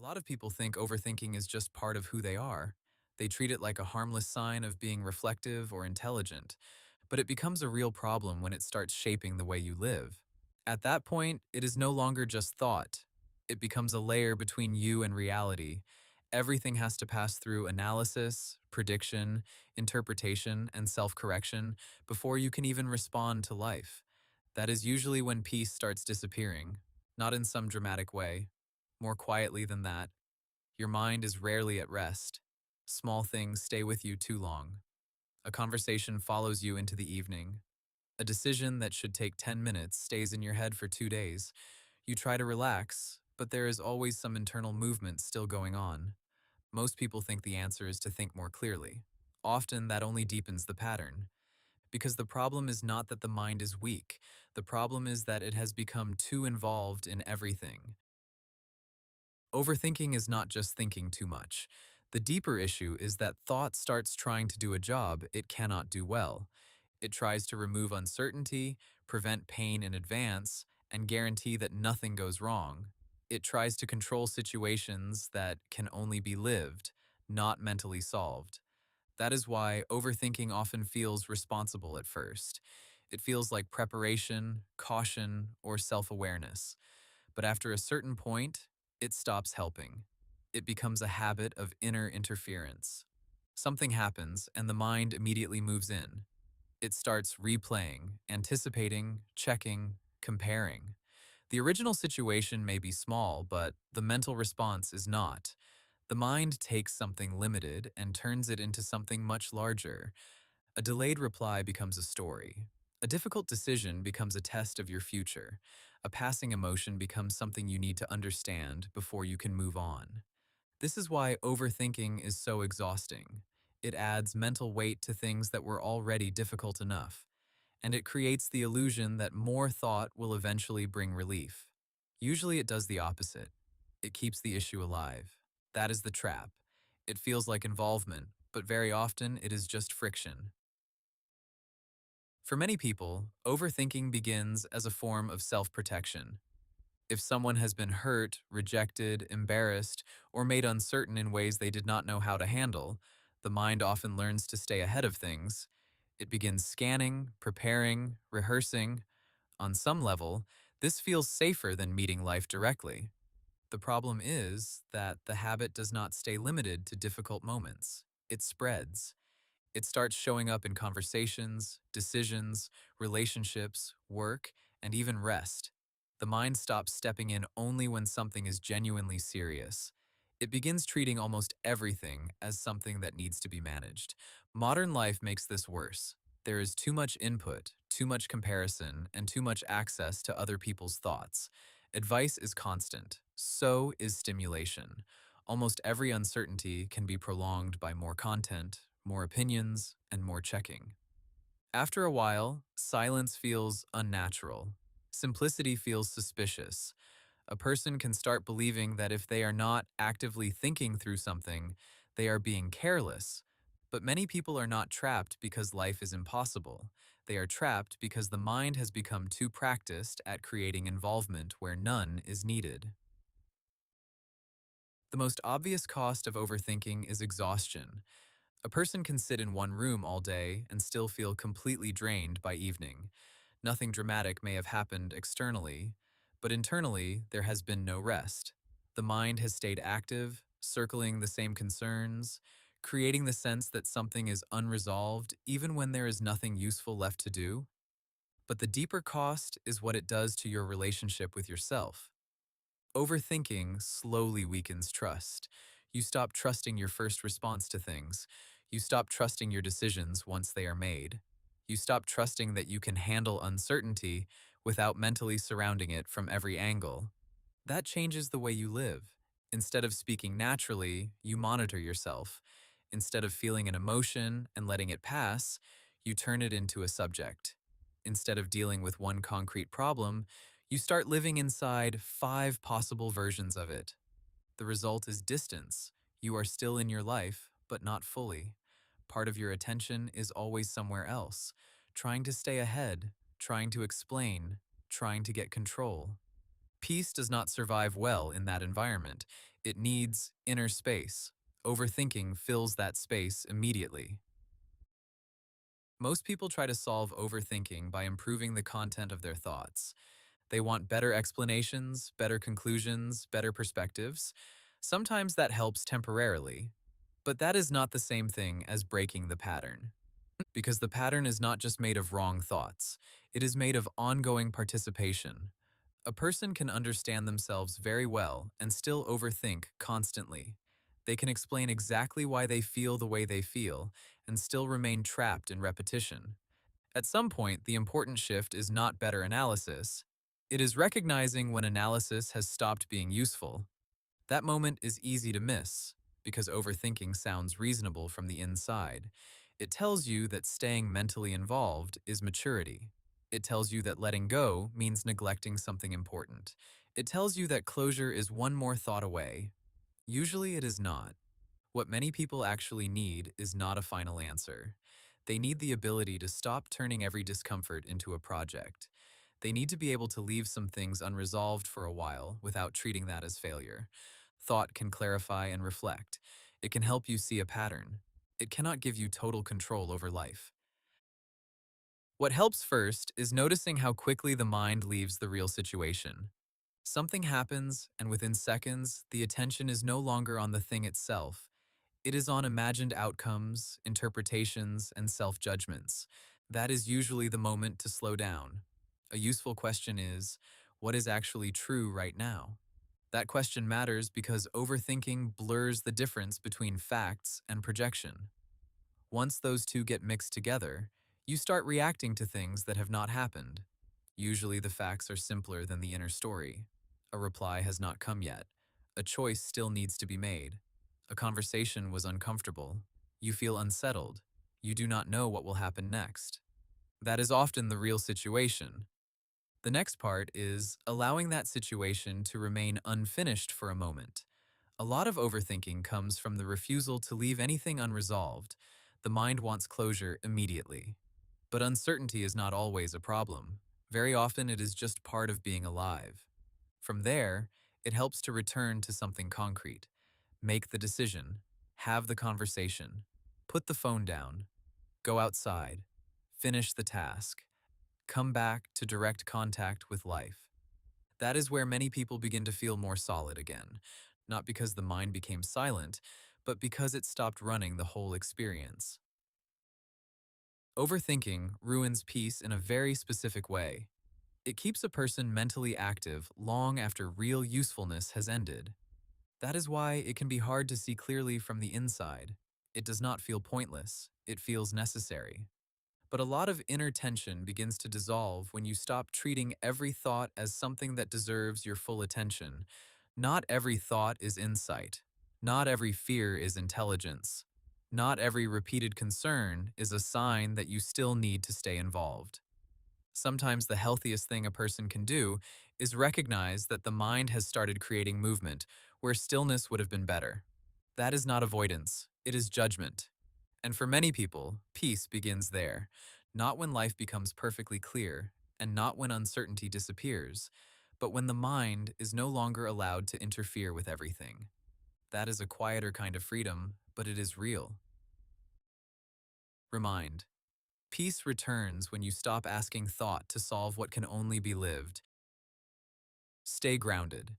A lot of people think overthinking is just part of who they are. They treat it like a harmless sign of being reflective or intelligent, but it becomes a real problem when it starts shaping the way you live. At that point, it is no longer just thought. It becomes a layer between you and reality. Everything has to pass through analysis, prediction, interpretation, and self-correction before you can even respond to life. That is usually when peace starts disappearing, not in some dramatic way. More quietly than that, your mind is rarely at rest. Small things stay with you too long. A conversation follows you into the evening. A decision that should take 10 minutes stays in your head for 2 days. You try to relax, but there is always some internal movement still going on. Most people think the answer is to think more clearly. Often that only deepens the pattern. Because the problem is not that the mind is weak. The problem is that it has become too involved in everything. Overthinking is not just thinking too much. The deeper issue is that thought starts trying to do a job it cannot do well. It tries to remove uncertainty, prevent pain in advance, and guarantee that nothing goes wrong. It tries to control situations that can only be lived, not mentally solved. That is why overthinking often feels responsible at first. It feels like preparation, caution, or self-awareness. But after a certain point, it stops helping. It becomes a habit of inner interference. Something happens and the mind immediately moves in. It starts replaying, anticipating, checking, comparing. The original situation may be small, but the mental response is not. The mind takes something limited and turns it into something much larger. A delayed reply becomes a story. A difficult decision becomes a test of your future. A passing emotion becomes something you need to understand before you can move on. This is why overthinking is so exhausting. It adds mental weight to things that were already difficult enough, and it creates the illusion that more thought will eventually bring relief. Usually it does the opposite. It keeps the issue alive. That is the trap. It feels like involvement, but very often it is just friction. For many people, overthinking begins as a form of self-protection. If someone has been hurt, rejected, embarrassed, or made uncertain in ways they did not know how to handle, the mind often learns to stay ahead of things. It begins scanning, preparing, rehearsing. On some level, this feels safer than meeting life directly. The problem is that the habit does not stay limited to difficult moments. It spreads. It starts showing up in conversations, decisions, relationships, work, and even rest. The mind stops stepping in only when something is genuinely serious. It begins treating almost everything as something that needs to be managed. Modern life makes this worse. There is too much input, too much comparison, and too much access to other people's thoughts. Advice is constant. So is stimulation. Almost every uncertainty can be prolonged by more content, more opinions, and more checking. After a while, silence feels unnatural. Simplicity feels suspicious. A person can start believing that if they are not actively thinking through something, they are being careless. But many people are not trapped because life is impossible. They are trapped because the mind has become too practiced at creating involvement where none is needed. The most obvious cost of overthinking is exhaustion. A person can sit in one room all day and still feel completely drained by evening. Nothing dramatic may have happened externally, but internally there has been no rest. The mind has stayed active, circling the same concerns, creating the sense that something is unresolved even when there is nothing useful left to do. But the deeper cost is what it does to your relationship with yourself. Overthinking slowly weakens trust. You stop trusting your first response to things. You stop trusting your decisions once they are made. You stop trusting that you can handle uncertainty without mentally surrounding it from every angle. That changes the way you live. Instead of speaking naturally, you monitor yourself. Instead of feeling an emotion and letting it pass, you turn it into a subject. Instead of dealing with one concrete problem, you start living inside 5 possible versions of it. The result is distance. You are still in your life, but not fully. Part of your attention is always somewhere else, trying to stay ahead, trying to explain, trying to get control. Peace does not survive well in that environment. It needs inner space. Overthinking fills that space immediately. Most people try to solve overthinking by improving the content of their thoughts. They want better explanations, better conclusions, better perspectives. Sometimes that helps temporarily, but that is not the same thing as breaking the pattern. Because the pattern is not just made of wrong thoughts, it is made of ongoing participation. A person can understand themselves very well and still overthink constantly. They can explain exactly why they feel the way they feel and still remain trapped in repetition. At some point, the important shift is not better analysis. It is recognizing when analysis has stopped being useful. That moment is easy to miss because overthinking sounds reasonable from the inside. It tells you that staying mentally involved is maturity. It tells you that letting go means neglecting something important. It tells you that closure is one more thought away. Usually it is not. What many people actually need is not a final answer. They need the ability to stop turning every discomfort into a project. They need to be able to leave some things unresolved for a while without treating that as failure. Thought can clarify and reflect. It can help you see a pattern. It cannot give you total control over life. What helps first is noticing how quickly the mind leaves the real situation. Something happens, and within seconds, the attention is no longer on the thing itself. It is on imagined outcomes, interpretations, and self-judgments. That is usually the moment to slow down. A useful question is, what is actually true right now? That question matters because overthinking blurs the difference between facts and projection. Once those two get mixed together, you start reacting to things that have not happened. Usually the facts are simpler than the inner story. A reply has not come yet. A choice still needs to be made. A conversation was uncomfortable. You feel unsettled. You do not know what will happen next. That is often the real situation. The next part is allowing that situation to remain unfinished for a moment. A lot of overthinking comes from the refusal to leave anything unresolved. The mind wants closure immediately. But uncertainty is not always a problem. Very often it is just part of being alive. From there, it helps to return to something concrete. Make the decision. Have the conversation. Put the phone down. Go outside. Finish the task. Come back to direct contact with life. That is where many people begin to feel more solid again, not because the mind became silent, but because it stopped running the whole experience. Overthinking ruins peace in a very specific way. It keeps a person mentally active long after real usefulness has ended. That is why it can be hard to see clearly from the inside. It does not feel pointless, it feels necessary. But a lot of inner tension begins to dissolve when you stop treating every thought as something that deserves your full attention. Not every thought is insight. Not every fear is intelligence. Not every repeated concern is a sign that you still need to stay involved. Sometimes the healthiest thing a person can do is recognize that the mind has started creating movement where stillness would have been better. That is not avoidance, it is judgment. And for many people, peace begins there, not when life becomes perfectly clear, and not when uncertainty disappears, but when the mind is no longer allowed to interfere with everything. That is a quieter kind of freedom, but it is real. Remind. Peace returns when you stop asking thought to solve what can only be lived. Stay grounded.